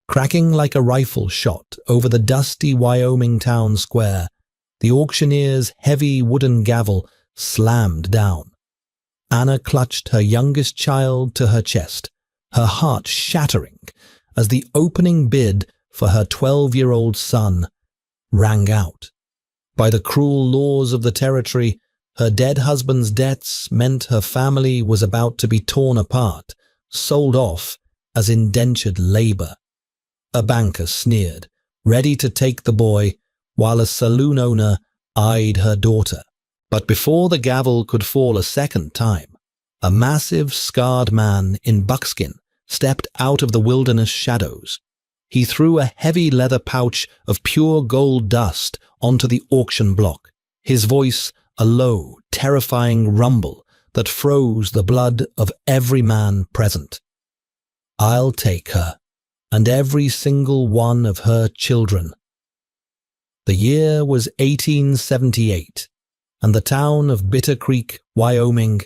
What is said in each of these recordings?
Cracking like a rifle shot over the dusty Wyoming town square, the auctioneer's heavy wooden gavel slammed down. Anna clutched her youngest child to her chest, her heart shattering as the opening bid for her 12-year-old son rang out. By the cruel laws of the territory, her dead husband's debts meant her family was about to be torn apart, sold off as indentured labor. A banker sneered, ready to take the boy, while a saloon owner eyed her daughter. But before the gavel could fall a second time, a massive, scarred man in buckskin stepped out of the wilderness shadows. He threw a heavy leather pouch of pure gold dust onto the auction block, his voice a low, terrifying rumble that froze the blood of every man present. "I'll take her, and every single one of her children." The year was 1878, and the town of Bitter Creek, Wyoming,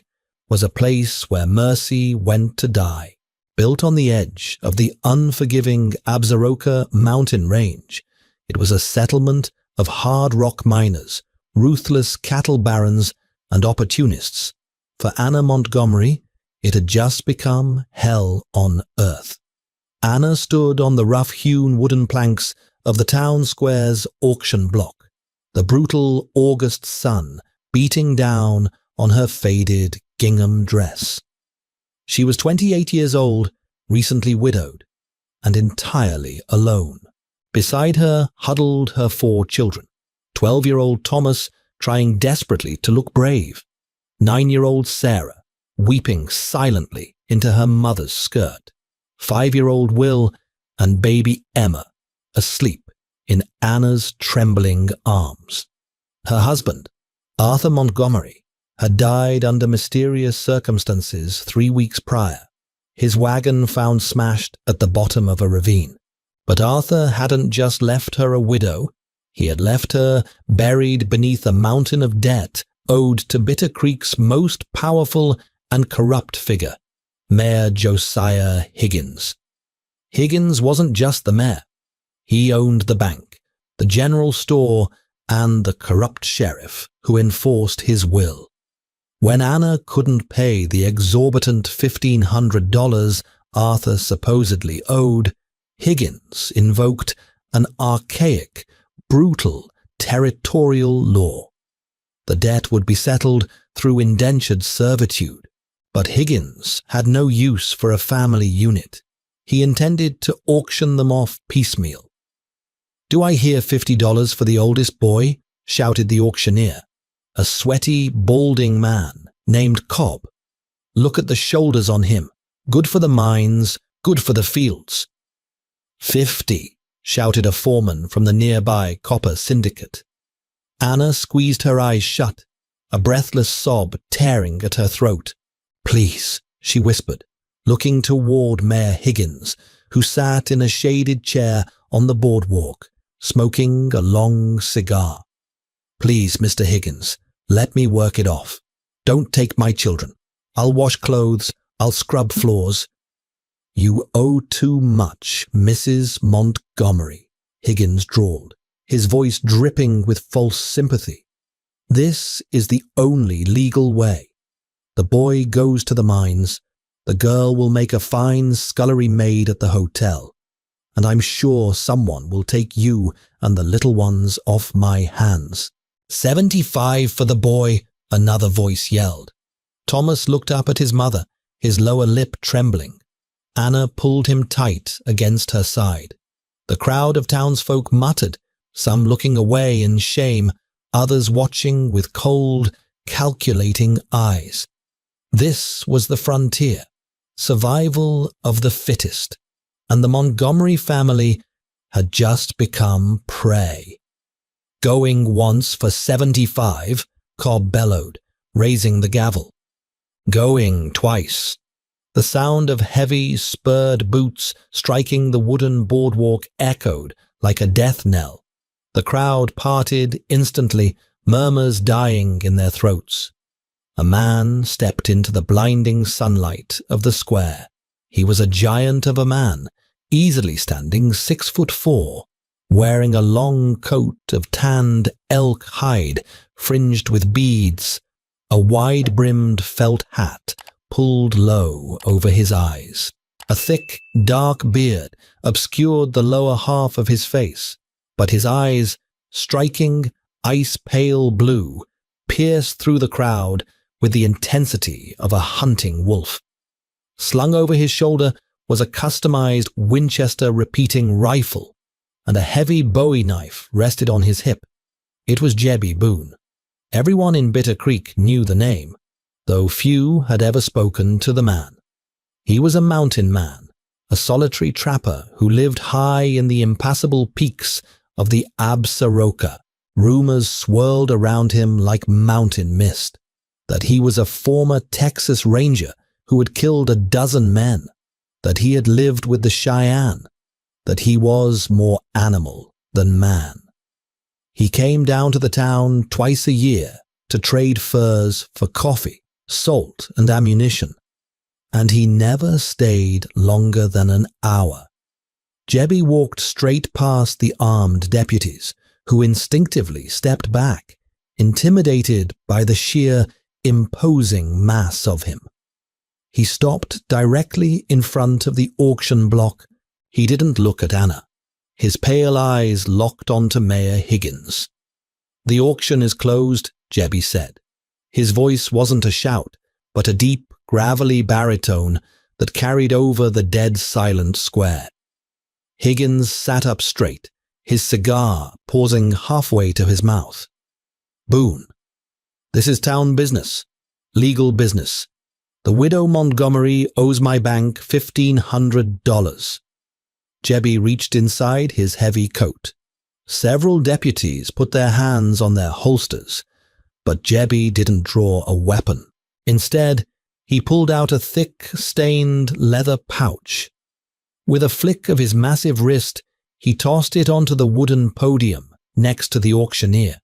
was a place where mercy went to die. Built on the edge of the unforgiving Absaroka mountain range, it was a settlement of hard rock miners, ruthless cattle barons, and opportunists. For Anna Montgomery, it had just become hell on earth. Anna stood on the rough-hewn wooden planks of the town square's auction block, the brutal August sun beating down on her faded gingham dress. She was 28 years old, recently widowed, and entirely alone. Beside her huddled her 4 children, 12-year-old Thomas trying desperately to look brave, 9-year-old Sarah weeping silently into her mother's skirt, 5-year-old Will, and baby Emma asleep in Anna's trembling arms. Her husband, Arthur Montgomery, had died under mysterious circumstances 3 weeks prior, his wagon found smashed at the bottom of a ravine. But Arthur hadn't just left her a widow, he had left her buried beneath a mountain of debt owed to Bitter Creek's most powerful and corrupt figure, Mayor Josiah Higgins. Higgins wasn't just the mayor. He owned the bank, the general store, and the corrupt sheriff who enforced his will. When Anna couldn't pay the exorbitant $1,500 Arthur supposedly owed, Higgins invoked an archaic, brutal, territorial law. The debt would be settled through indentured servitude, but Higgins had no use for a family unit. He intended to auction them off piecemeal. "Do I hear $50 for the oldest boy?" shouted the auctioneer, a sweaty, balding man named Cobb. "Look at the shoulders on him. Good for the mines, good for the fields." "50, shouted a foreman from the nearby copper syndicate. Anna squeezed her eyes shut, a breathless sob tearing at her throat. "Please," she whispered, looking toward Mayor Higgins, who sat in a shaded chair on the boardwalk, smoking a long cigar. "Please, Mr. Higgins, let me work it off. Don't take my children. I'll wash clothes, I'll scrub floors." "You owe too much, Mrs. Montgomery," Higgins drawled, his voice dripping with false sympathy. "This is the only legal way. The boy goes to the mines, the girl will make a fine scullery maid at the hotel, and I'm sure someone will take you and the little ones off my hands." "$75 for the boy," another voice yelled. Thomas looked up at his mother, his lower lip trembling. Anna pulled him tight against her side. The crowd of townsfolk muttered, some looking away in shame, others watching with cold, calculating eyes. This was the frontier, survival of the fittest, and the Montgomery family had just become prey. "Going once for 75, Cobb bellowed, raising the gavel. "Going twice." The sound of heavy, spurred boots striking the wooden boardwalk echoed like a death knell. The crowd parted instantly, murmurs dying in their throats. A man stepped into the blinding sunlight of the square. He was a giant of a man, easily standing 6'4", wearing a long coat of tanned elk hide fringed with beads, a wide-brimmed felt hat pulled low over his eyes. A thick, dark beard obscured the lower half of his face, but his eyes, striking ice-pale blue, pierced through the crowd with the intensity of a hunting wolf. Slung over his shoulder was a customized Winchester repeating rifle, and a heavy Bowie knife rested on his hip. It was Jebby Boone. Everyone in Bitter Creek knew the name, though few had ever spoken to the man. He was a mountain man, a solitary trapper who lived high in the impassable peaks of the Absaroka. Rumors swirled around him like mountain mist, that he was a former Texas Ranger who had killed a dozen men, that he had lived with the Cheyenne, that he was more animal than man. He came down to the town twice a year to trade furs for coffee, salt, and ammunition, and he never stayed longer than an hour. Jebby walked straight past the armed deputies, who instinctively stepped back, intimidated by the sheer, imposing mass of him. He stopped directly in front of the auction block. He didn't look at Anna. His pale eyes locked onto Mayor Higgins. "The auction is closed," Jebby said. His voice wasn't a shout, but a deep, gravelly baritone that carried over the dead silent square. Higgins sat up straight, his cigar pausing halfway to his mouth. "Boone, this is town business, legal business. The widow Montgomery owes my bank $1,500. Jebby reached inside his heavy coat. Several deputies put their hands on their holsters, but Jebby didn't draw a weapon. Instead, he pulled out a thick, stained leather pouch. With a flick of his massive wrist, he tossed it onto the wooden podium next to the auctioneer.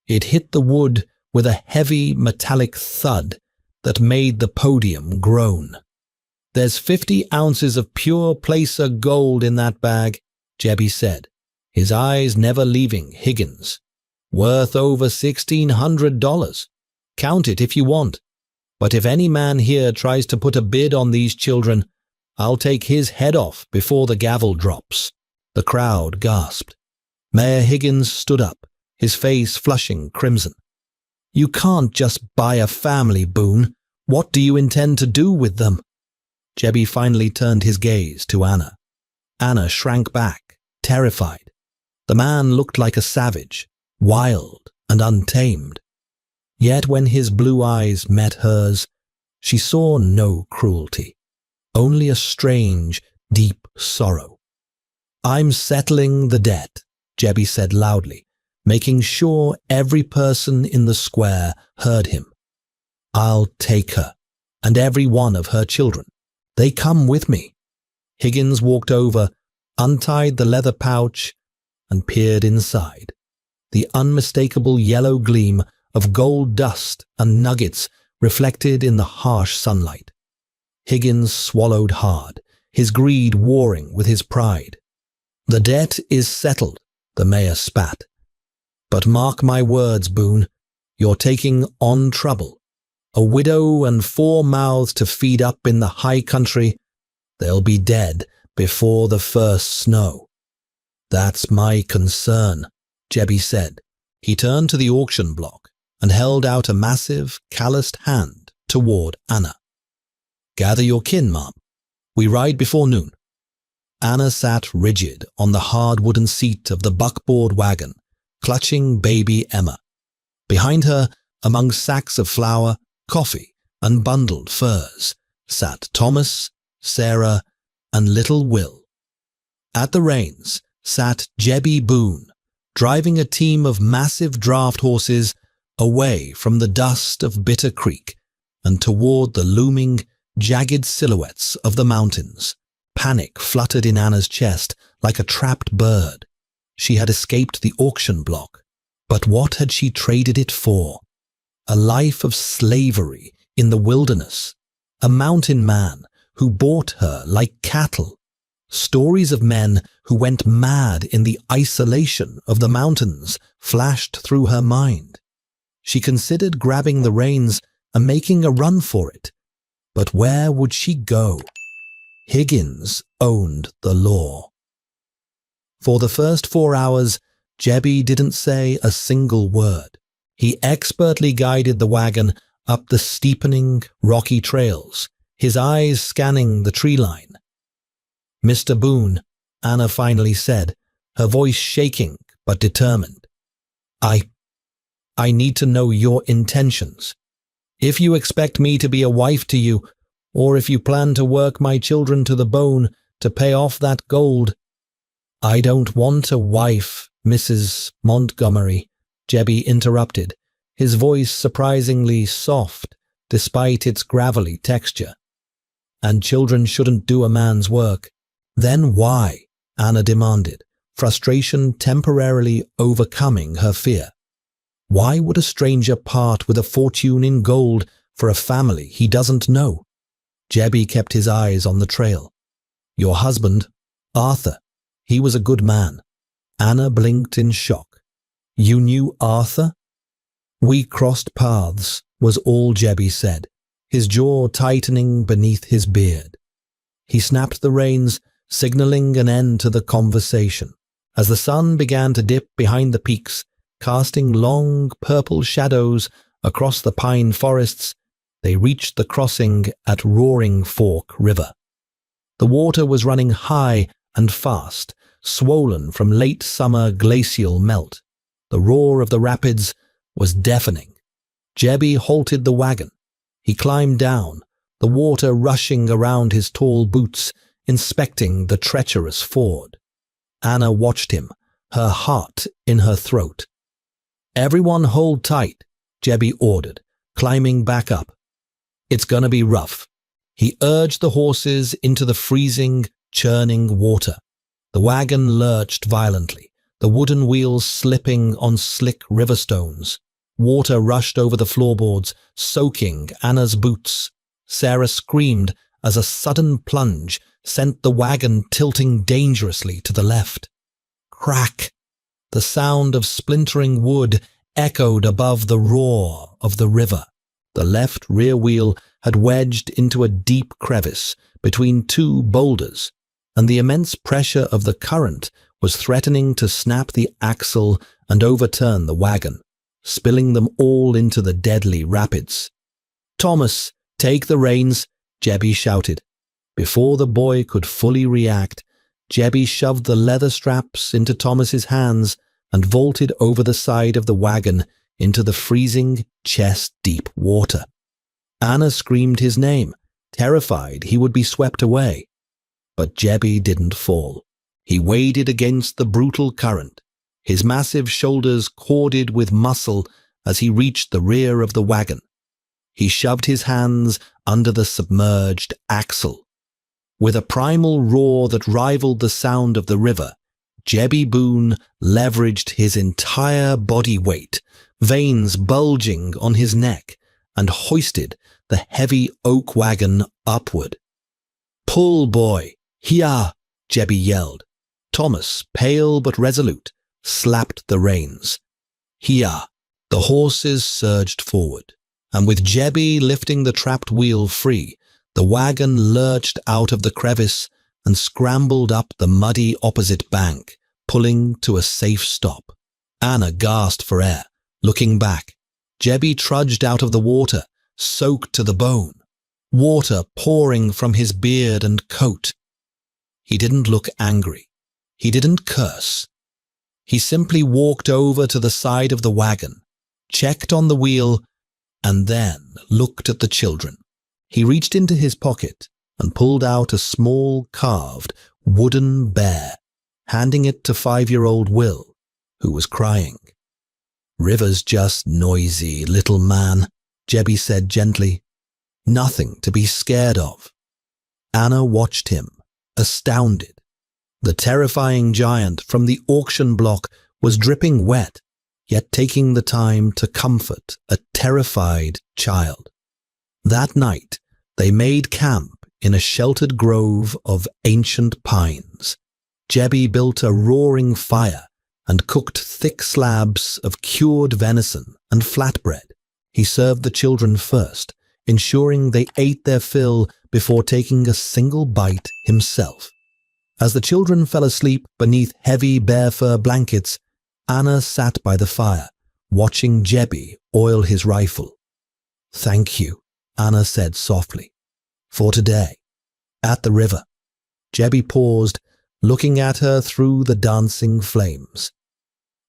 It hit the wood with a heavy metallic thud that made the podium groan. "There's 50 ounces of pure placer gold in that bag," Jebby said, his eyes never leaving Higgins. "Worth over $1,600. Count it if you want. But if any man here tries to put a bid on these children, I'll take his head off before the gavel drops." The crowd gasped. Mayor Higgins stood up, his face flushing crimson. "You can't just buy a family, Boone. What do you intend to do with them?" Jebby finally turned his gaze to Anna. Anna shrank back, terrified. The man looked like a savage, wild and untamed. Yet when his blue eyes met hers, she saw no cruelty, only a strange, deep sorrow. "I'm settling the debt," Jebby said loudly, making sure every person in the square heard him. "I'll take her, and every one of her children. They come with me." Higgins walked over, untied the leather pouch, and peered inside. The unmistakable yellow gleam of gold dust and nuggets reflected in the harsh sunlight. Higgins swallowed hard, his greed warring with his pride. "The debt is settled," the mayor spat. "But mark my words, Boone, you're taking on trouble. A widow and 4 mouths to feed up in the high country, they'll be dead before the first snow." "That's my concern," Jebby said. He turned to the auction block and held out a massive, calloused hand toward Anna. "Gather your kin, ma'am. We ride before noon." Anna sat rigid on the hard wooden seat of the buckboard wagon, clutching baby Emma. Behind her, among sacks of flour, coffee, and bundled furs, sat Thomas, Sarah, and little Will. At the reins sat Jebby Boone, driving a team of massive draft horses away from the dust of Bitter Creek and toward the looming, jagged silhouettes of the mountains. Panic fluttered in Anna's chest like a trapped bird. She had escaped the auction block, but what had she traded it for? A life of slavery in the wilderness, a mountain man who bought her like cattle. Stories of men who went mad in the isolation of the mountains flashed through her mind. She considered grabbing the reins and making a run for it. But where would she go? Higgins owned the law. For the first 4 hours, Jebby didn't say a single word. He expertly guided the wagon up the steepening, rocky trails, his eyes scanning the tree line. "Mr. Boone," Anna finally said, her voice shaking but determined. I need to know your intentions. If you expect me to be a wife to you, or if you plan to work my children to the bone to pay off that gold." "I don't want a wife, Mrs. Montgomery," Jebby interrupted, his voice surprisingly soft despite its gravelly texture. "And children shouldn't do a man's work." "Then why?" Anna demanded, frustration temporarily overcoming her fear. "Why would a stranger part with a fortune in gold for a family he doesn't know?" Jebby kept his eyes on the trail. "Your husband, Arthur, he was a good man." Anna blinked in shock. "You knew Arthur?" "We crossed paths," was all Jebby said, his jaw tightening beneath his beard. He snapped the reins, signaling an end to the conversation. As the sun began to dip behind the peaks, casting long purple shadows across the pine forests, they reached the crossing at Roaring Fork River. The water was running high and fast, swollen from late summer glacial melt. The roar of the rapids was deafening. Jebby halted the wagon. He climbed down, the water rushing around his tall boots, inspecting the treacherous ford. Anna watched him, her heart in her throat. "Everyone hold tight," Jebby ordered, climbing back up. "It's gonna be rough." He urged the horses into the freezing, churning water. The wagon lurched violently, the wooden wheels slipping on slick river stones. Water rushed over the floorboards, soaking Anna's boots. Sarah screamed as a sudden plunge sent the wagon tilting dangerously to the left. Crack! The sound of splintering wood echoed above the roar of the river. The left rear wheel had wedged into a deep crevice between two boulders, and the immense pressure of the current was threatening to snap the axle and overturn the wagon, spilling them all into the deadly rapids. "Thomas, take the reins," Jebby shouted. Before the boy could fully react, Jebby shoved the leather straps into Thomas's hands and vaulted over the side of the wagon into the freezing, chest-deep water. Anna screamed his name, terrified he would be swept away. But Jebby didn't fall. He waded against the brutal current, his massive shoulders corded with muscle as he reached the rear of the wagon. He shoved his hands under the submerged axle. With a primal roar that rivaled the sound of the river, Jebby Boone leveraged his entire body weight, veins bulging on his neck, and hoisted the heavy oak wagon upward. "Pull, boy! Here!" Jebby yelled. Thomas, pale but resolute, slapped the reins. "Here!" The horses surged forward, and with Jebby lifting the trapped wheel free, the wagon lurched out of the crevice and scrambled up the muddy opposite bank, pulling to a safe stop. Anna gasped for air, looking back. Jebby trudged out of the water, soaked to the bone, water pouring from his beard and coat. He didn't look angry. He didn't curse. He simply walked over to the side of the wagon, checked on the wheel, and then looked at the children. He reached into his pocket and pulled out a small carved wooden bear, handing it to 5-year-old Will, who was crying. "River's just noisy, little man," Jebby said gently. "Nothing to be scared of." Anna watched him, astounded. The terrifying giant from the auction block was dripping wet, yet taking the time to comfort a terrified child. That night, they made camp in a sheltered grove of ancient pines. Jebby built a roaring fire and cooked thick slabs of cured venison and flatbread. He served the children first, ensuring they ate their fill before taking a single bite himself. As the children fell asleep beneath heavy bear fur blankets, Anna sat by the fire, watching Jebby oil his rifle. "Thank you," Anna said softly. "For today." At the river, Jebby paused, looking at her through the dancing flames.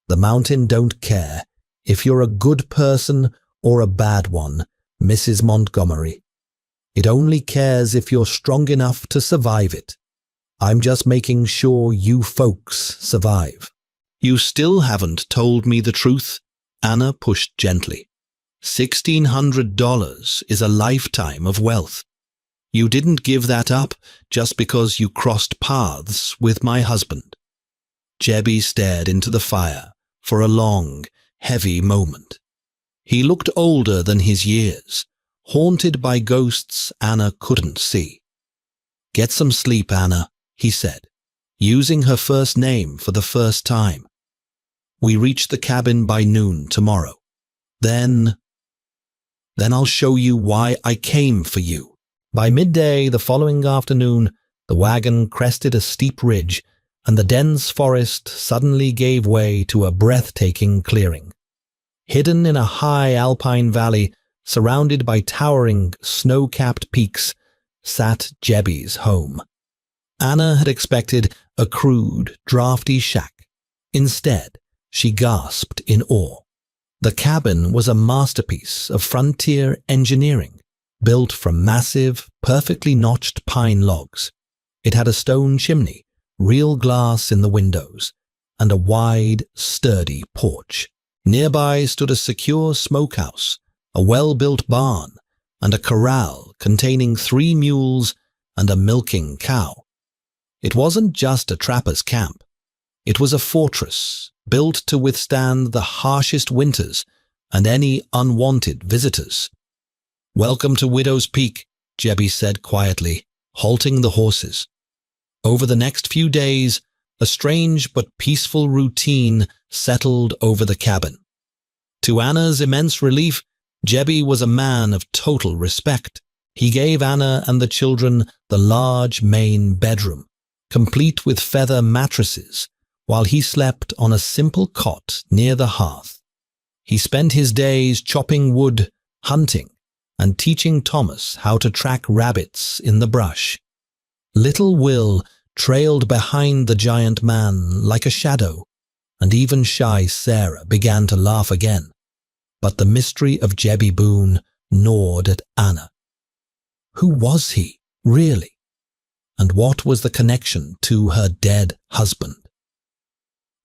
"The mountain don't care if you're a good person or a bad one, Mrs. Montgomery. It only cares if you're strong enough to survive it. I'm just making sure you folks survive." "You still haven't told me the truth," Anna pushed gently. $1,600 is a lifetime of wealth. You didn't give that up just because you crossed paths with my husband." Jebby stared into the fire for a long, heavy moment. He looked older than his years, haunted by ghosts Anna couldn't see. "Get some sleep, Anna," he said, using her first name for the first time. "We reach the cabin by noon tomorrow. Then I'll show you why I came for you." By midday the following afternoon, the wagon crested a steep ridge, and the dense forest suddenly gave way to a breathtaking clearing. Hidden in a high alpine valley, surrounded by towering, snow-capped peaks, sat Jebby's home. Anna had expected a crude, drafty shack. Instead, she gasped in awe. The cabin was a masterpiece of frontier engineering, built from massive, perfectly notched pine logs. It had a stone chimney, real glass in the windows, and a wide, sturdy porch. Nearby stood a secure smokehouse, a well-built barn, and a corral containing 3 mules and a milking cow. It wasn't just a trapper's camp. It was a fortress built to withstand the harshest winters and any unwanted visitors. "Welcome to Widow's Peak," Jebby said quietly, halting the horses. Over the next few days, a strange but peaceful routine settled over the cabin. To Anna's immense relief, Jebby was a man of total respect. He gave Anna and the children the large main bedroom, complete with feather mattresses, while he slept on a simple cot near the hearth. He spent his days chopping wood, hunting, and teaching Thomas how to track rabbits in the brush. Little Will trailed behind the giant man like a shadow, and even shy Sarah began to laugh again. But the mystery of Jebby Boone gnawed at Anna. Who was he, really? And what was the connection to her dead husband?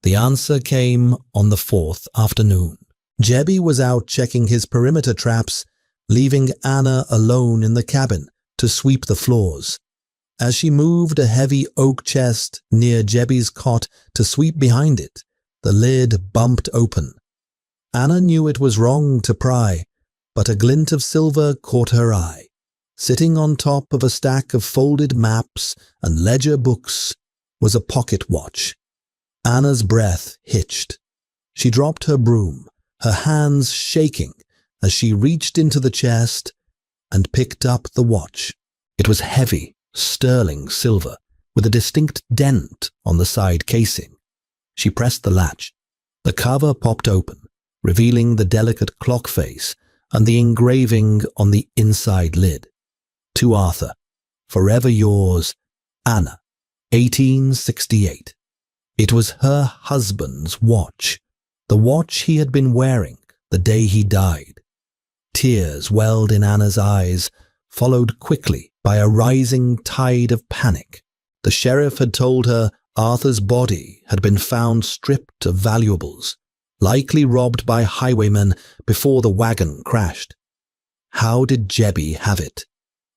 The answer came on the 4th afternoon. Jebby was out checking his perimeter traps, leaving Anna alone in the cabin to sweep the floors. As she moved a heavy oak chest near Jebby's cot to sweep behind it, the lid bumped open. Anna knew it was wrong to pry, but a glint of silver caught her eye. Sitting on top of a stack of folded maps and ledger books was a pocket watch. Anna's breath hitched. She dropped her broom, her hands shaking as she reached into the chest and picked up the watch. It was heavy, sterling silver, with a distinct dent on the side casing. She pressed the latch. The cover popped open, revealing the delicate clock face and the engraving on the inside lid. To Arthur, forever yours, Anna, 1868. It was her husband's watch, the watch he had been wearing the day he died. Tears welled in Anna's eyes, followed quickly by a rising tide of panic. The sheriff had told her Arthur's body had been found stripped of valuables, likely robbed by highwaymen before the wagon crashed. How did Jebby have it?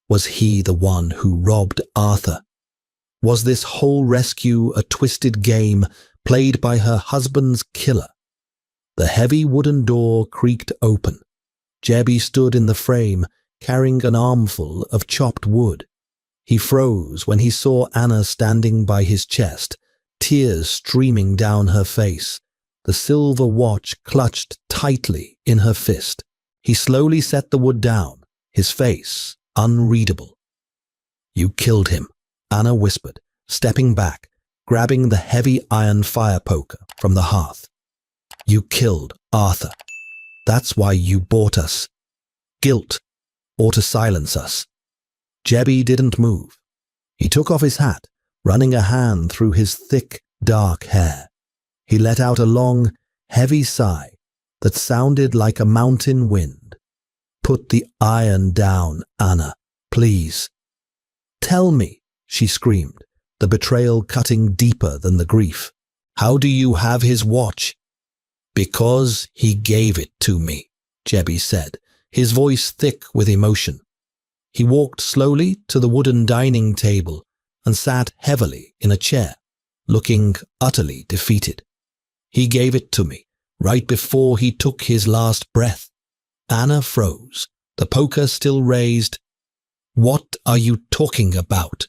Was he the one who robbed Arthur? Was this whole rescue a twisted game played by her husband's killer? The heavy wooden door creaked open. Jebby stood in the frame, carrying an armful of chopped wood. He froze when he saw Anna standing by his chest, tears streaming down her face, the silver watch clutched tightly in her fist. He slowly set the wood down, his face unreadable. "You killed him," Anna whispered, stepping back, grabbing the heavy iron fire poker from the hearth. "You killed Arthur. That's why you bought us. Guilt, or to silence us." Jebby didn't move. He took off his hat, running a hand through his thick, dark hair. He let out a long, heavy sigh that sounded like a mountain wind. "Put the iron down, Anna, please." "Tell me," she screamed, the betrayal cutting deeper than the grief. "How do you have his watch?" "Because he gave it to me," Jebby said, his voice thick with emotion. He walked slowly to the wooden dining table and sat heavily in a chair, looking utterly defeated. "He gave it to me right before he took his last breath." Anna froze, the poker still raised. "What are you talking about?"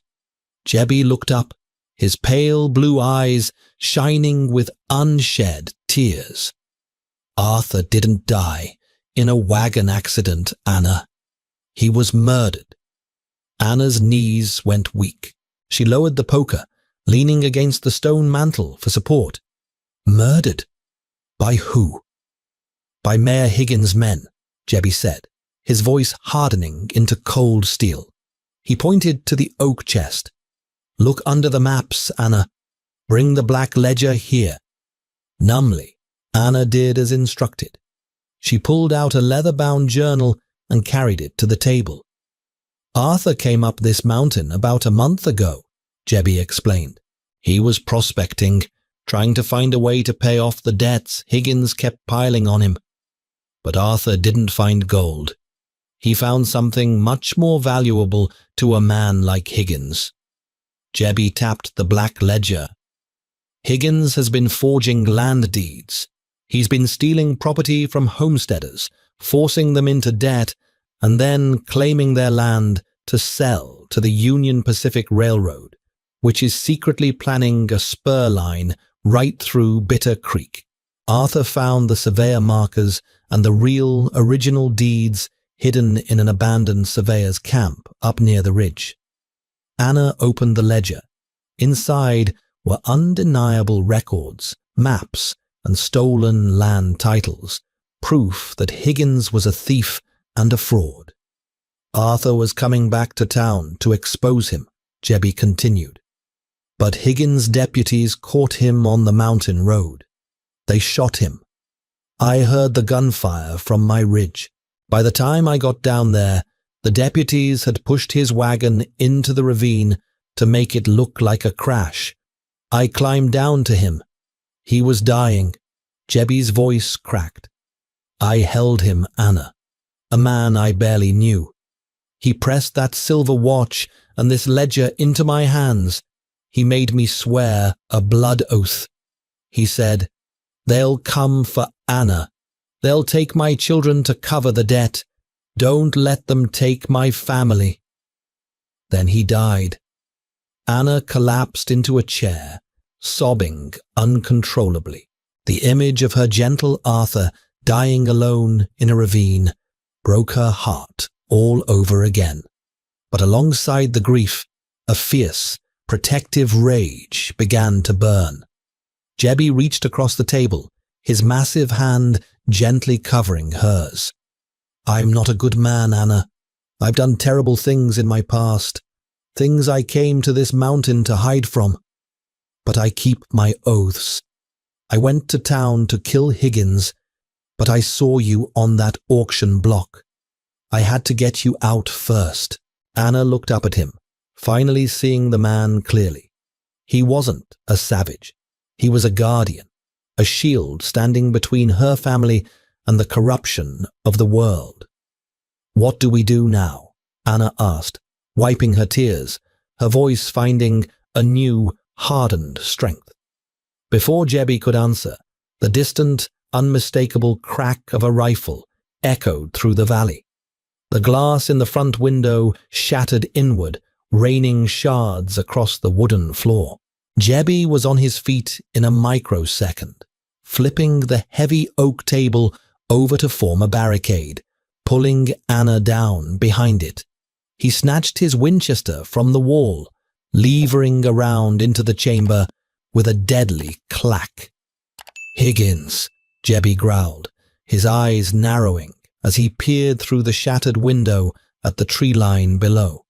Jebby looked up, his pale blue eyes shining with unshed tears. "Arthur didn't die in a wagon accident, Anna. He was murdered." Anna's knees went weak. She lowered the poker, leaning against the stone mantel for support. "Murdered? By who?" "By Mayor Higgins' men," Jebby said, his voice hardening into cold steel. He pointed to the oak chest. "Look under the maps, Anna. Bring the black ledger here." Numbly, Anna did as instructed. She pulled out a leather-bound journal and carried it to the table. "Arthur came up this mountain about a month ago," Jebby explained. "He was prospecting, trying to find a way to pay off the debts Higgins kept piling on him. But Arthur didn't find gold. He found something much more valuable to a man like Higgins." Jebby tapped the black ledger. "Higgins has been forging land deeds. He's been stealing property from homesteaders, forcing them into debt, and then claiming their land to sell to the Union Pacific Railroad, which is secretly planning a spur line right through Bitter Creek. Arthur found the surveyor markers and the real, original deeds hidden in an abandoned surveyor's camp up near the ridge." Anna opened the ledger. Inside were undeniable records, maps, and stolen land titles, proof that Higgins was a thief and a fraud. "Arthur was coming back to town to expose him," Jebby continued. "But Higgins' deputies caught him on the mountain road. They shot him. I heard the gunfire from my ridge. By the time I got down there, the deputies had pushed his wagon into the ravine to make it look like a crash. I climbed down to him. He was dying." Jebby's voice cracked. "I held him, Anna, a man I barely knew. He pressed that silver watch and this ledger into my hands. He made me swear a blood oath. He said, 'They'll come for Anna. They'll take my children to cover the debt. Don't let them take my family.' Then he died." Anna collapsed into a chair, sobbing uncontrollably. The image of her gentle Arthur dying alone in a ravine broke her heart all over again. But alongside the grief, a fierce, protective rage began to burn. Jebby reached across the table, his massive hand gently covering hers. "I'm not a good man, Anna. I've done terrible things in my past, things I came to this mountain to hide from. But I keep my oaths. I went to town to kill Higgins, but I saw you on that auction block. I had to get you out first." Anna looked up at him, finally seeing the man clearly. He wasn't a savage. He was a guardian, a shield standing between her family and the corruption of the world. "What do we do now?" Anna asked, wiping her tears, her voice finding a new, hardened strength. Before Jebby could answer, the distant, unmistakable crack of a rifle echoed through the valley. The glass in the front window shattered inward raining shards across the wooden floor. Jebby was on his feet in a microsecond, flipping the heavy oak table over to form a barricade, pulling Anna down behind it. He snatched his Winchester from the wall, levering around into the chamber with a deadly clack. "Higgins," Jebby growled, his eyes narrowing as he peered through the shattered window at the tree line below.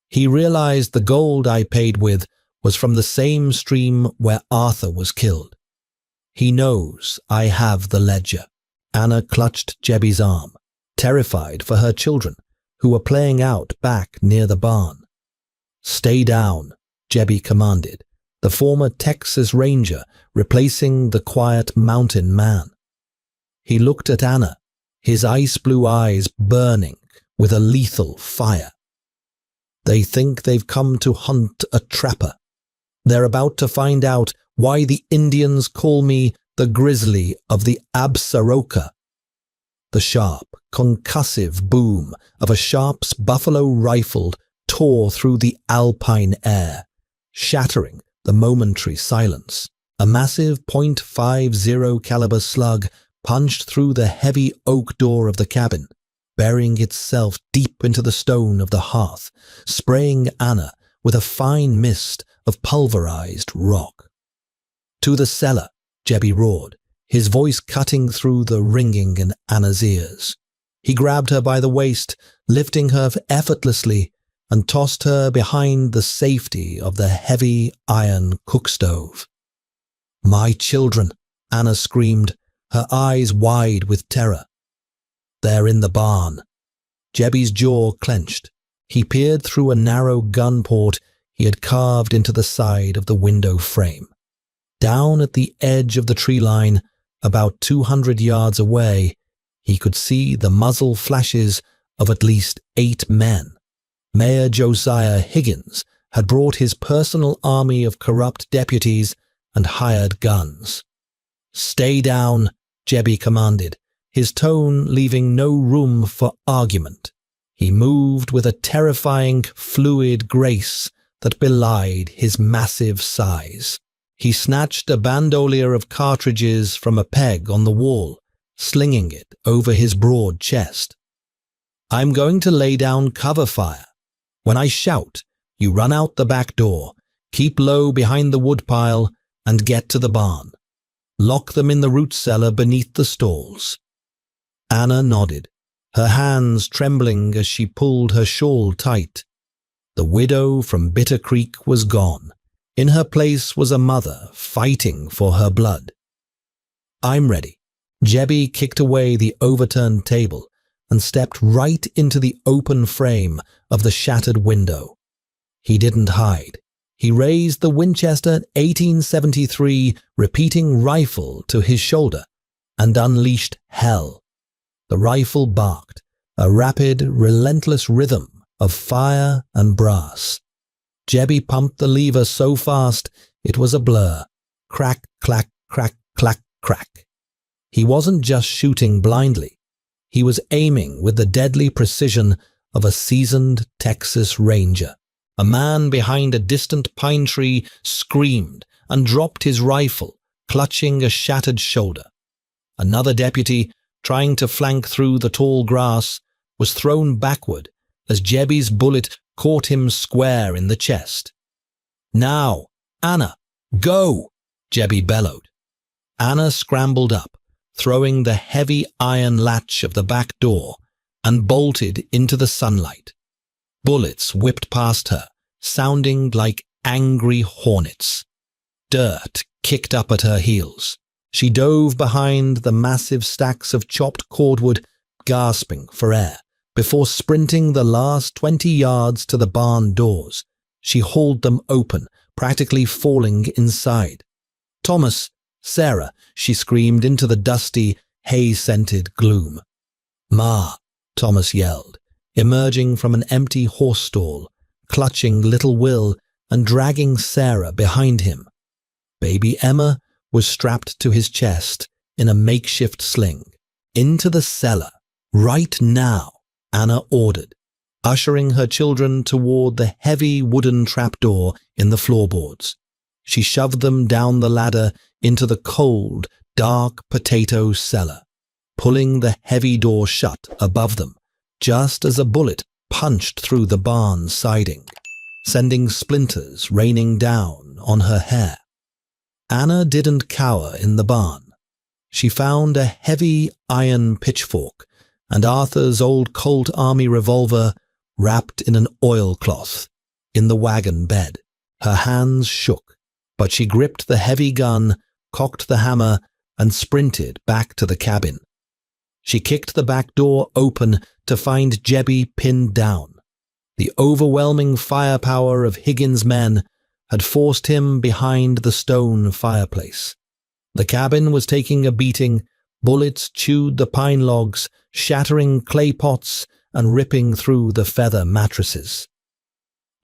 He realized the gold I paid with was from the same stream where Arthur was killed. "He knows I have the ledger." Anna clutched Jebby's arm, terrified for her children, who were playing out back near the barn. "Stay down," Jebby commanded, the former Texas Ranger replacing the quiet mountain man. He looked at Anna, his ice blue eyes burning with a lethal fire. "They think they've come to hunt a trapper. They're about to find out why the Indians call me the Grizzly of the Absaroka." The sharp, concussive boom of a Sharp's buffalo rifle tore through the alpine air, shattering the momentary silence. A massive .50 caliber slug punched through the heavy oak door of the cabin, burying itself deep into the stone of the hearth, spraying Anna with a fine mist of pulverized rock. "To the cellar," Jebby roared, his voice cutting through the ringing in Anna's ears. He grabbed her by the waist, lifting her effortlessly, and tossed her behind the safety of the heavy iron cookstove. "My children," Anna screamed, her eyes wide with terror. "They're in the barn." Jebby's jaw clenched. He peered through a narrow gun port he had carved into the side of the window frame. Down at the edge of the tree line, about 200 yards away, he could see the muzzle flashes of at least 8 men. Mayor Josiah Higgins had brought his personal army of corrupt deputies and hired guns. "Stay down," Jebby commanded, his tone leaving no room for argument. He moved with a terrifying, fluid grace that belied his massive size. He snatched a bandolier of cartridges from a peg on the wall, slinging it over his broad chest. "I'm going to lay down cover fire. When I shout, you run out the back door, keep low behind the woodpile, and get to the barn. Lock them in the root cellar beneath the stalls." Anna nodded, her hands trembling as she pulled her shawl tight. The widow from Bitter Creek was gone. In her place was a mother fighting for her blood. "I'm ready." Jebby kicked away the overturned table and stepped right into the open frame of the shattered window. He didn't hide. He raised the Winchester 1873 repeating rifle to his shoulder and unleashed hell. The rifle barked, a rapid, relentless rhythm of fire and brass. Jebby pumped the lever so fast it was a blur. Crack, clack, crack, clack, crack. He wasn't just shooting blindly. He was aiming with the deadly precision of a seasoned Texas Ranger. A man behind a distant pine tree screamed and dropped his rifle, clutching a shattered shoulder. Another deputy, trying to flank through the tall grass, was thrown backward as Jebby's bullet caught him square in the chest. "Now, Anna, go!" Jebby bellowed. Anna scrambled up, throwing the heavy iron latch of the back door, and bolted into the sunlight. Bullets whipped past her, sounding like angry hornets. Dirt kicked up at her heels. She dove behind the massive stacks of chopped cordwood, gasping for air. Before sprinting the last 20 yards to the barn doors, she hauled them open, practically falling inside. "Thomas, Sarah," she screamed into the dusty, hay-scented gloom. "Ma," Thomas yelled, emerging from an empty horse stall, clutching little Will and dragging Sarah behind him. Baby Emma was strapped to his chest in a makeshift sling. "Into the cellar, right now," Anna ordered. ushering her children toward the heavy wooden trapdoor in the floorboards. She shoved them down the ladder into the cold, dark potato cellar, pulling the heavy door shut above them, just as a bullet punched through the barn siding, sending splinters raining down on her hair. Anna didn't cower in the barn. She found a heavy iron pitchfork and Arthur's old Colt Army revolver wrapped in an oilcloth in the wagon bed. Her hands shook, but she gripped the heavy gun, cocked the hammer, and sprinted back to the cabin. She kicked the back door open to find Jebby pinned down. The overwhelming firepower of Higgins' men had forced him behind the stone fireplace. The cabin was taking a beating. Bullets chewed the pine logs, shattering clay pots and ripping through the feather mattresses.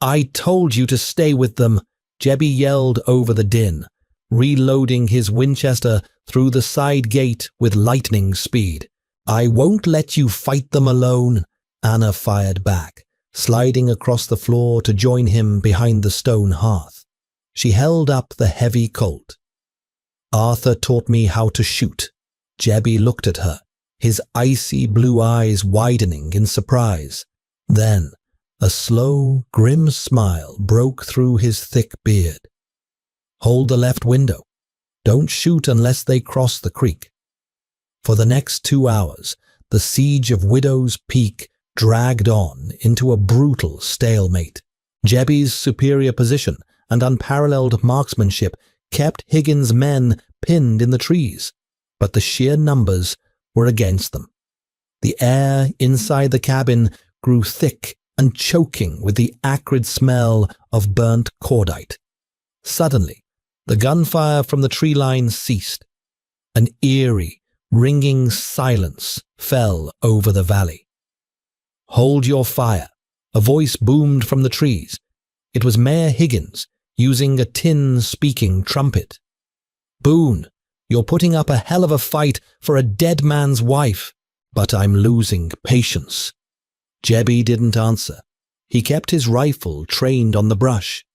"I told you to stay with them," Jebby yelled over the din, reloading his Winchester through the side gate with lightning speed. "I won't let you fight them alone," Anna fired back, sliding across the floor to join him behind the stone hearth. She held up the heavy Colt. "Arthur taught me how to shoot." Jebby looked at her, his icy blue eyes widening in surprise. Then a slow, grim smile broke through his thick beard. "Hold the left window. Don't shoot unless they cross the creek." For the next 2 hours, the siege of Widow's Peak dragged on into a brutal stalemate. Jebby's superior position and unparalleled marksmanship kept Higgins' men pinned in the trees, but the sheer numbers were against them. The air inside the cabin grew thick and choking with the acrid smell of burnt cordite. Suddenly, the gunfire from the tree line ceased. An eerie, ringing silence fell over the valley. "Hold your fire," a voice boomed from the trees. It was Mayor Higgins, using a tin-speaking trumpet. "Boone, you're putting up a hell of a fight for a dead man's wife, but I'm losing patience." Jebby didn't answer. He kept his rifle trained on the brush.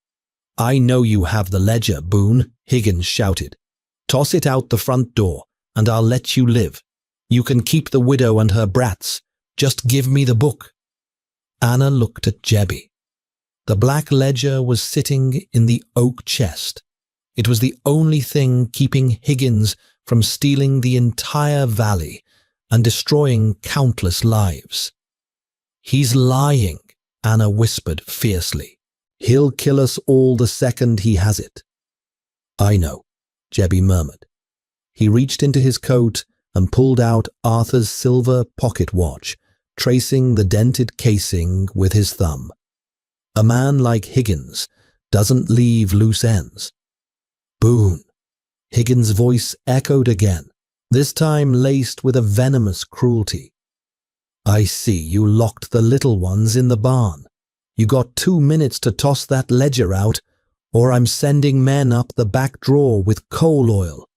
"I know you have the ledger, Boone," Higgins shouted. "Toss it out the front door, and I'll let you live. You can keep the widow and her brats. Just give me the book." Anna looked at Jebby. The black ledger was sitting in the oak chest. It was the only thing keeping Higgins from stealing the entire valley and destroying countless lives. "He's lying," Anna whispered fiercely. "He'll kill us all the second he has it." "I know," Jebby murmured. He reached into his coat and pulled out Arthur's silver pocket watch, tracing the dented casing with his thumb. A man like Higgins doesn't leave loose ends. "Boone." Higgins' voice echoed again, this time laced with a venomous cruelty. "I see you locked the little ones in the barn. You got 2 minutes to toss that ledger out, or I'm sending men up the back drawer with coal oil.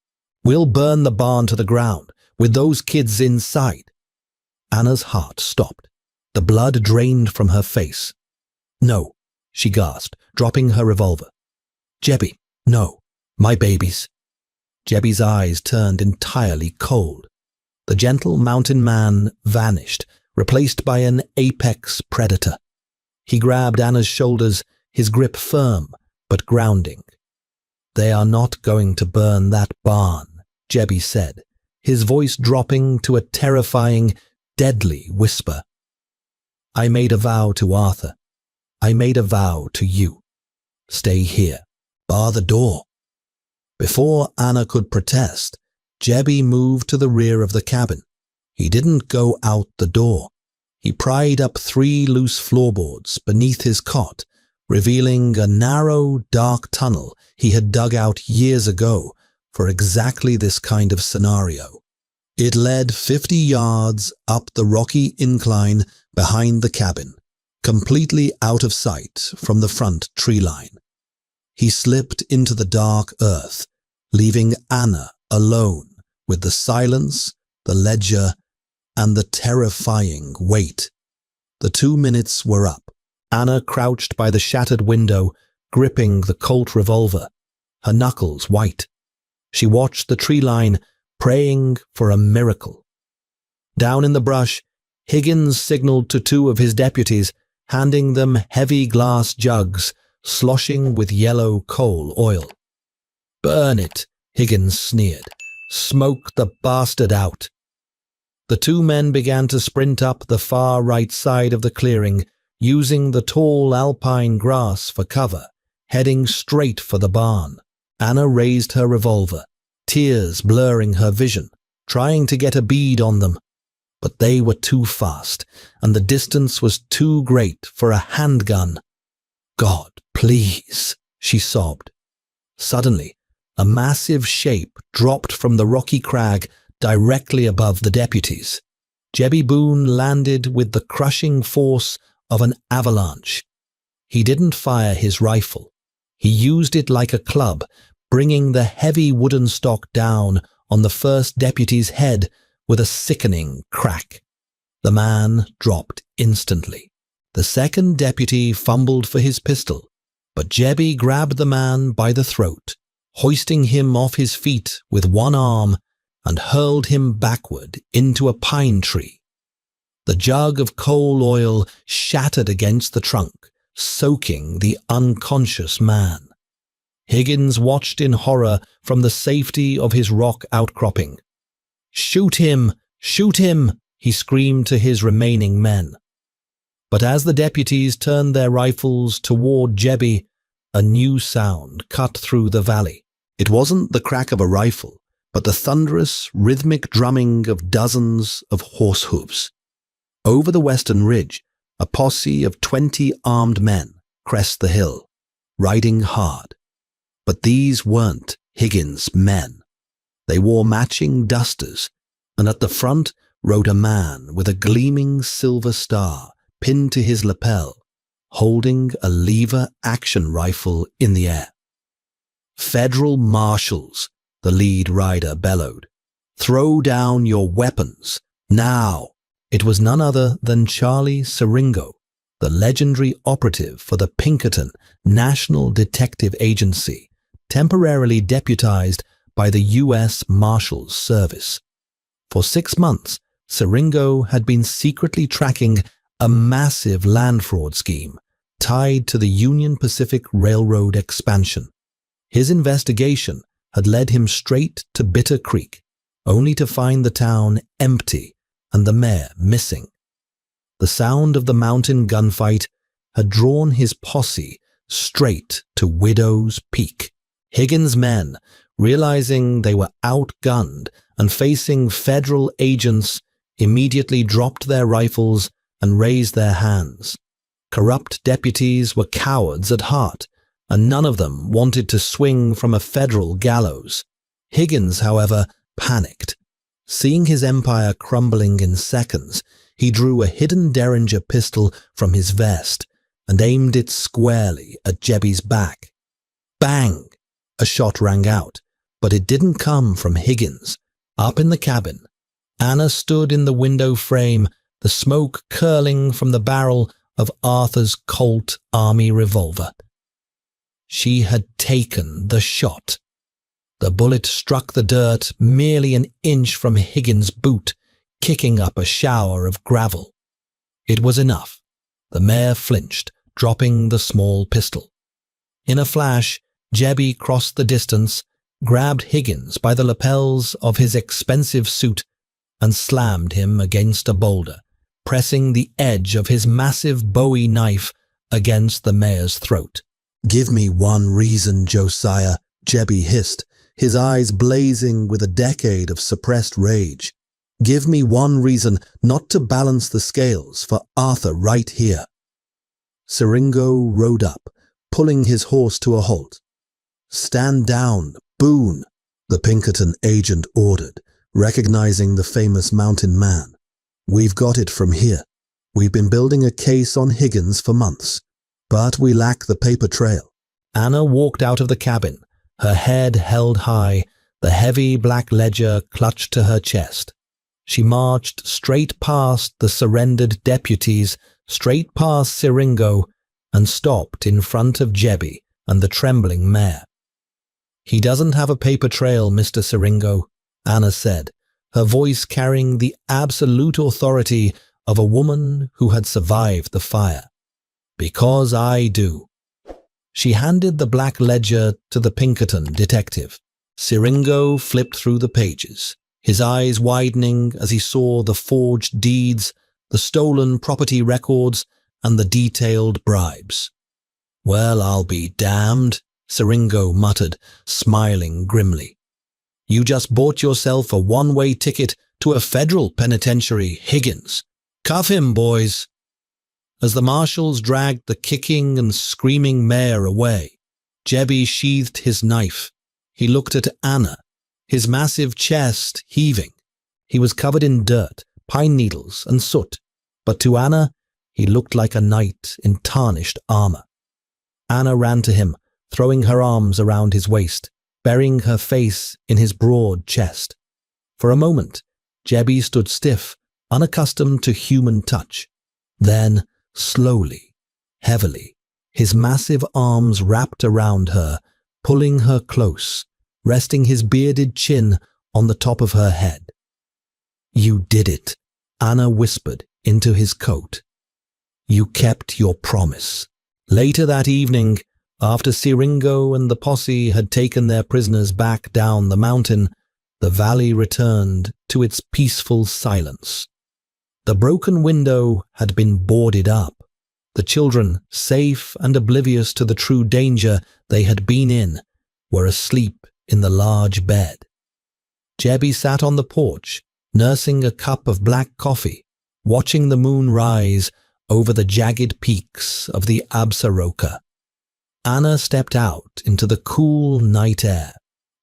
We'll burn the barn to the ground, with those kids inside." Anna's heart stopped. The blood drained from her face. "No," she gasped, dropping her revolver. "Jebby, no, my babies." Jebby's eyes turned entirely cold. The gentle mountain man vanished, replaced by an apex predator. He grabbed Anna's shoulders, his grip firm but grounding. "They are not going to burn that barn," Jebby said, his voice dropping to a terrifying, deadly whisper. "I made a vow to Arthur. I made a vow to you. Stay here. Bar the door." Before Anna could protest, Jebby moved to the rear of the cabin. He didn't go out the door. He pried up 3 loose floorboards beneath his cot, revealing a narrow, dark tunnel he had dug out years ago for exactly this kind of scenario. It led 50 yards up the rocky incline behind the cabin, completely out of sight from the front tree line. He slipped into the dark earth, leaving Anna alone with the silence, the ledger, and the terrifying weight The 2 minutes were up. Anna crouched by the shattered window, gripping the Colt revolver, her knuckles white. She watched the tree line, praying for a miracle. Down in the brush, Higgins signaled to 2 of his deputies, handing them heavy glass jugs, sloshing with yellow coal oil. "Burn it," Higgins sneered. "Smoke the bastard out." The 2 men began to sprint up the far right side of the clearing, using the tall alpine grass for cover, heading straight for the barn. Anna raised her revolver, tears blurring her vision, trying to get a bead on them. But they were too fast, and the distance was too great for a handgun. "God, please," she sobbed. Suddenly, a massive shape dropped from the rocky crag directly above the deputies. Jebby Boone landed with the crushing force of an avalanche. He didn't fire his rifle. He used it like a club, bringing the heavy wooden stock down on the first deputy's head with a sickening crack. The man dropped instantly. The second deputy fumbled for his pistol, but Jebby grabbed the man by the throat, hoisting him off his feet with one arm, and hurled him backward into a pine tree. The jug of coal oil shattered against the trunk, soaking the unconscious man. Higgins watched in horror from the safety of his rock outcropping. "Shoot him! Shoot him!" he screamed to his remaining men. But as the deputies turned their rifles toward Jebby, a new sound cut through the valley. It wasn't the crack of a rifle, but the thunderous, rhythmic drumming of dozens of horse hooves. Over the western ridge, a posse of 20 armed men crest the hill, riding hard. But these weren't Higgins' men. They wore matching dusters, and at the front rode a man with a gleaming silver star pinned to his lapel, holding a lever action rifle in the air. "Federal marshals," the lead rider bellowed. "Throw down your weapons, now!" It was none other than Charlie Siringo, the legendary operative for the Pinkerton National Detective Agency, temporarily deputized by the U.S. Marshals Service. For 6 months, Siringo had been secretly tracking a massive land fraud scheme tied to the Union Pacific Railroad expansion. His investigation had led him straight to Bitter Creek, only to find the town empty and the mayor missing. The sound of the mountain gunfight had drawn his posse straight to Widow's Peak. Higgins' men, realizing they were outgunned and facing federal agents, immediately dropped their rifles and raised their hands. Corrupt deputies were cowards at heart, and none of them wanted to swing from a federal gallows. Higgins, however, panicked. Seeing his empire crumbling in seconds, he drew a hidden Derringer pistol from his vest and aimed it squarely at Jebby's back. Bang! A shot rang out, but it didn't come from Higgins. Up in the cabin, Anna stood in the window frame, the smoke curling from the barrel of Arthur's Colt Army revolver. She had taken the shot. The bullet struck the dirt merely an inch from Higgins' boot, kicking up a shower of gravel. It was enough. The mayor flinched, dropping the small pistol. In a flash, Jebby crossed the distance, grabbed Higgins by the lapels of his expensive suit, and slammed him against a boulder, pressing the edge of his massive Bowie knife against the mayor's throat. "Give me one reason, Josiah," Jebby hissed, his eyes blazing with a decade of suppressed rage. "Give me one reason not to balance the scales for Arthur right here." Siringo rode up, pulling his horse to a halt. "Stand down, Boone," the Pinkerton agent ordered, recognizing the famous mountain man. "We've got it from here. We've been building a case on Higgins for months, but we lack the paper trail." Anna walked out of the cabin, her head held high, the heavy black ledger clutched to her chest. She marched straight past the surrendered deputies, straight past Siringo, and stopped in front of Jebi and the trembling mare. "He doesn't have a paper trail, Mr. Siringo," Anna said, her voice carrying the absolute authority of a woman who had survived the fire. "Because I do." She handed the black ledger to the Pinkerton detective. Siringo flipped through the pages, his eyes widening as he saw the forged deeds, the stolen property records, and the detailed bribes. "Well, I'll be damned," Siringo muttered, smiling grimly. "You just bought yourself a one-way ticket to a federal penitentiary, Higgins. Cuff him, boys." As the marshals dragged the kicking and screaming mare away, Jebi sheathed his knife. He looked at Anna, his massive chest heaving. He was covered in dirt, pine needles, and soot, but to Anna, he looked like a knight in tarnished armor. Anna ran to him, throwing her arms around his waist, burying her face in his broad chest. For a moment, Jebi stood stiff, unaccustomed to human touch. Then, slowly, heavily, his massive arms wrapped around her, pulling her close, resting his bearded chin on the top of her head. "You did it," Anna whispered into his coat. "You kept your promise." Later that evening, after Siringo and the posse had taken their prisoners back down the mountain, the valley returned to its peaceful silence. The broken window had been boarded up. The children, safe and oblivious to the true danger they had been in, were asleep in the large bed. Jebi sat on the porch, nursing a cup of black coffee, watching the moon rise over the jagged peaks of the Absaroka. Anna stepped out into the cool night air,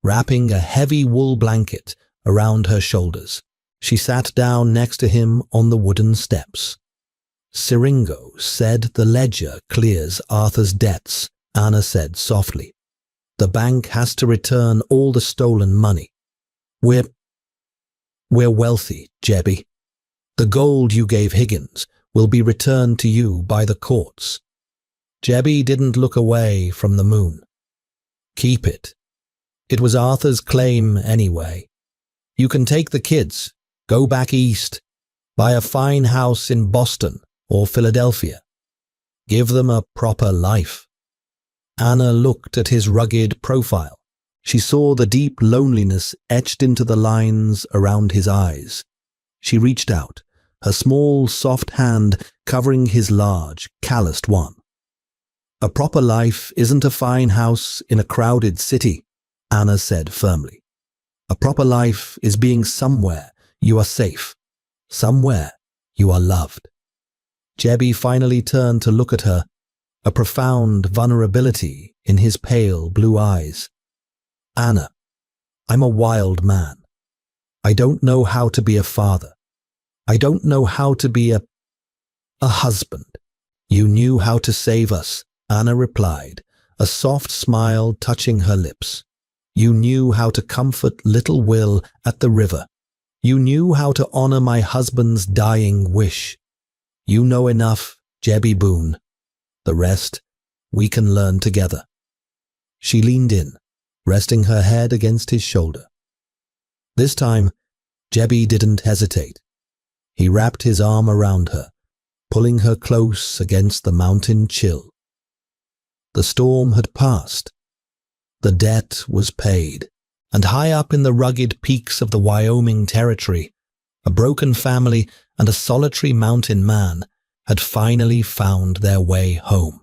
wrapping a heavy wool blanket around her shoulders. She sat down next to him on the wooden steps. "Siringo said the ledger clears Arthur's debts," Anna said softly. "The bank has to return all the stolen money. We're wealthy, Jebi. The gold you gave Higgins will be returned to you by the courts." Jebi didn't look away from the moon. "Keep it. It was Arthur's claim anyway. You can take the kids, go back east, buy a fine house in Boston or Philadelphia. Give them a proper life." Anna looked at his rugged profile. She saw the deep loneliness etched into the lines around his eyes. She reached out, her small, soft hand covering his large, calloused one. "A proper life isn't a fine house in a crowded city," Anna said firmly. "A proper life is being somewhere you are safe, somewhere you are loved." Jebi finally turned to look at her, a profound vulnerability in his pale blue eyes. "Anna, I'm a wild man. I don't know how to be a father. I don't know how to be a husband." "You knew how to save us," Anna replied, a soft smile touching her lips. "You knew how to comfort little Will at the river. You knew how to honor my husband's dying wish. You know enough, Jebi Boone. The rest, we can learn together." She leaned in, resting her head against his shoulder. This time, Jebi didn't hesitate. He wrapped his arm around her, pulling her close against the mountain chill. The storm had passed. The debt was paid, and high up in the rugged peaks of the Wyoming Territory, a broken family and a solitary mountain man had finally found their way home.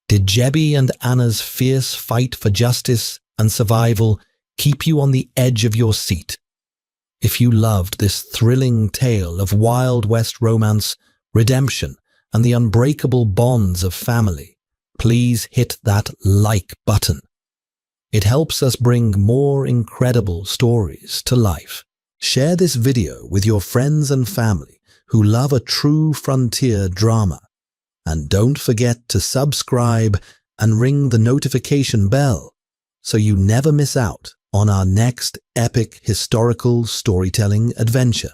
Did Jebi and Anna's fierce fight for justice and survival keep you on the edge of your seat? If you loved this thrilling tale of Wild West romance, redemption, and the unbreakable bonds of family, please hit that like button. It helps us bring more incredible stories to life. Share this video with your friends and family who love a true frontier drama. And don't forget to subscribe and ring the notification bell so you never miss out on our next epic historical storytelling adventure.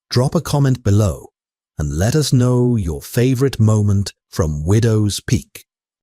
Drop a comment below and let us know your favorite moment from Widow's Peak.